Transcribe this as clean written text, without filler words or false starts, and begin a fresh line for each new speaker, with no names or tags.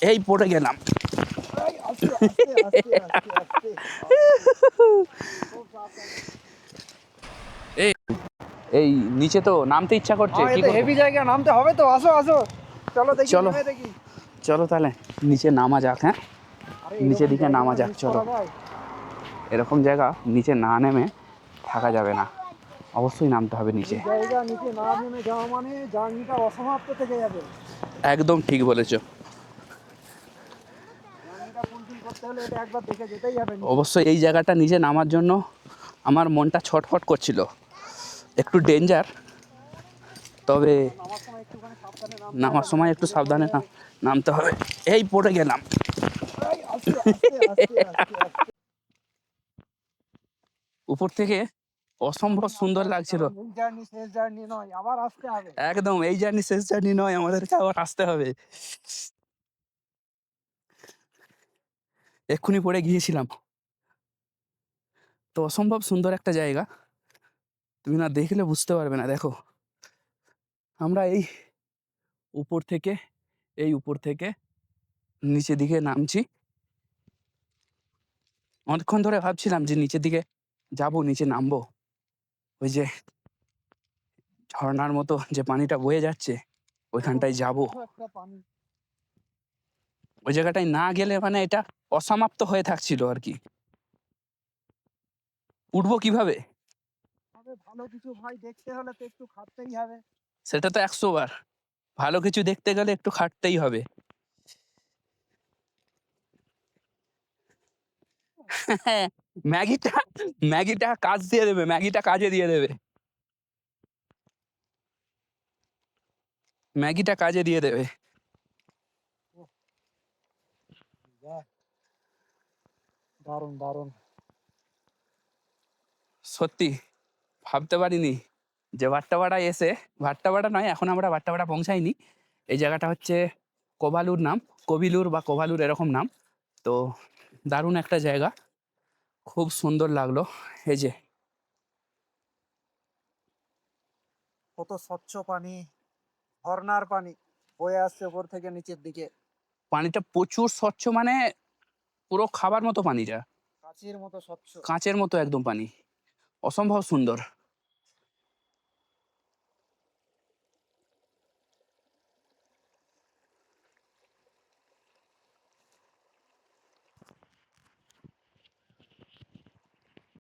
এই পড়ে গেলাম।
এই আস্তে আস্তে আস্তে আস্তে আস্তে খুব সাবধানে।
এই এই নিচে তো নামতে ইচ্ছা করছে,
হ্যাঁ,
কি
এটা
করবো?
হেভি জায়গা, নামতে হবে তো। আসো আসো, চলো দেখি,
চলো
নেমে দেখি।
চলো তাহলে নিচে নামা যাক। হ্যাঁ,
আরে
নিচের
এরকম
দিকে
জায়গা
নামা
না
যাক,
মিস
চলো।
করা যায়?
এরকম জায়গা নিচে না নেমে থাকা যাবে না, অবশ্যই নামতে হবে নিচে।
এই জায়গা নিচে না নেমে যাওয়া মানে জার্নিটা অসমাপ্ত থেকে যাবে।
একদম ঠিক বলেছো।
জার্নিটা ফুলফিল করতে হলে এটা একবার দেখে যেতেই হবে নিচে।
অবশ্যই এই জায়গাটা নিচে নামার জন্য আমার মনটা ছটফট করছিল। একটু ডেঞ্জার, তবে
নামার সময় একটুখানি সাবধানে নামতে হবে,
নামার
নাহলে
সময় একটু
ঝুলে পড়ে
সাবধানে
যাবে।
নামতে হবে। এই পড়ে গেলাম।
এই আস্তে আস্তে আস্তে আস্তে আস্তে।
উপর থেকে অসম্ভব
নামতে
সুন্দর
হবে,
লাগছিল।
কারণ এই জার্নি শেষ জার্নি নয়, আবার আসতে হবে।
একদম, এই জার্নি শেষ জার্নি নয়, আমাদেরকে আবার আসতে হবে। এক্ষুনি পড়ে গিয়েছিলাম। তো অসম্ভব সুন্দর একটা জায়গা, তুমি না দেখলে বুঝতে পারবে না। দেখো, আমরা উপর থেকে এই উপর থেকে নিচের দিকে নামছি। অনেকক্ষণ ধরে ভাবছিলাম যে নিচের দিকে যাব, নিচে নামবো। ওই যে ঝর্ণার মতো যে পানিটা বয়ে যাচ্ছে, ওইখানটায় যাব।
স্বচ্ছ একটা পানি।
ওই জায়গাটায় না গেলে মানে এটা অসমাপ্ত হয়ে থাকছিল আর কি। উঠবো কিভাবে?
তবে ভালো কিছু ভাই দেখতে হলে তো একটু খাটতেই হবে।
সেটা তো 100 বার। ভালো কিছু দেখতে গেলে একটু খাটতেই হবে। ম্যাগিটা ম্যাগিটা কাজ দিয়ে দেবে, ম্যাগিটা কাজে দিয়ে দেবে, ম্যাগিটা কাজে দিয়ে দেবে।
বাহ, দারুণ দারুণ।
সত্যি ভাবতে পারিনি যে ভাট্টাপাড়ায় এসে, ভাট্টাপাড়া নয়, এখন আমরা ভাট্টাপাড়া পৌঁছাইনি। এই জায়গাটা হচ্ছে কোবালুর নাম, কবিলুর বা কোবালুর এরকম নাম। তো দারুণ একটা জায়গা, খুব সুন্দর লাগলো। এই যে
কত স্বচ্ছ পানি, ঝর্ণার পানি বয়ে আসছে উপর থেকে নিচের দিকে।
পানিটা প্রচুর স্বচ্ছ, মানে পুরো খাবার মতো পানিটা,
কাচের মতো স্বচ্ছ।
কাঁচের মতো একদম পানি, অসম্ভব সুন্দর।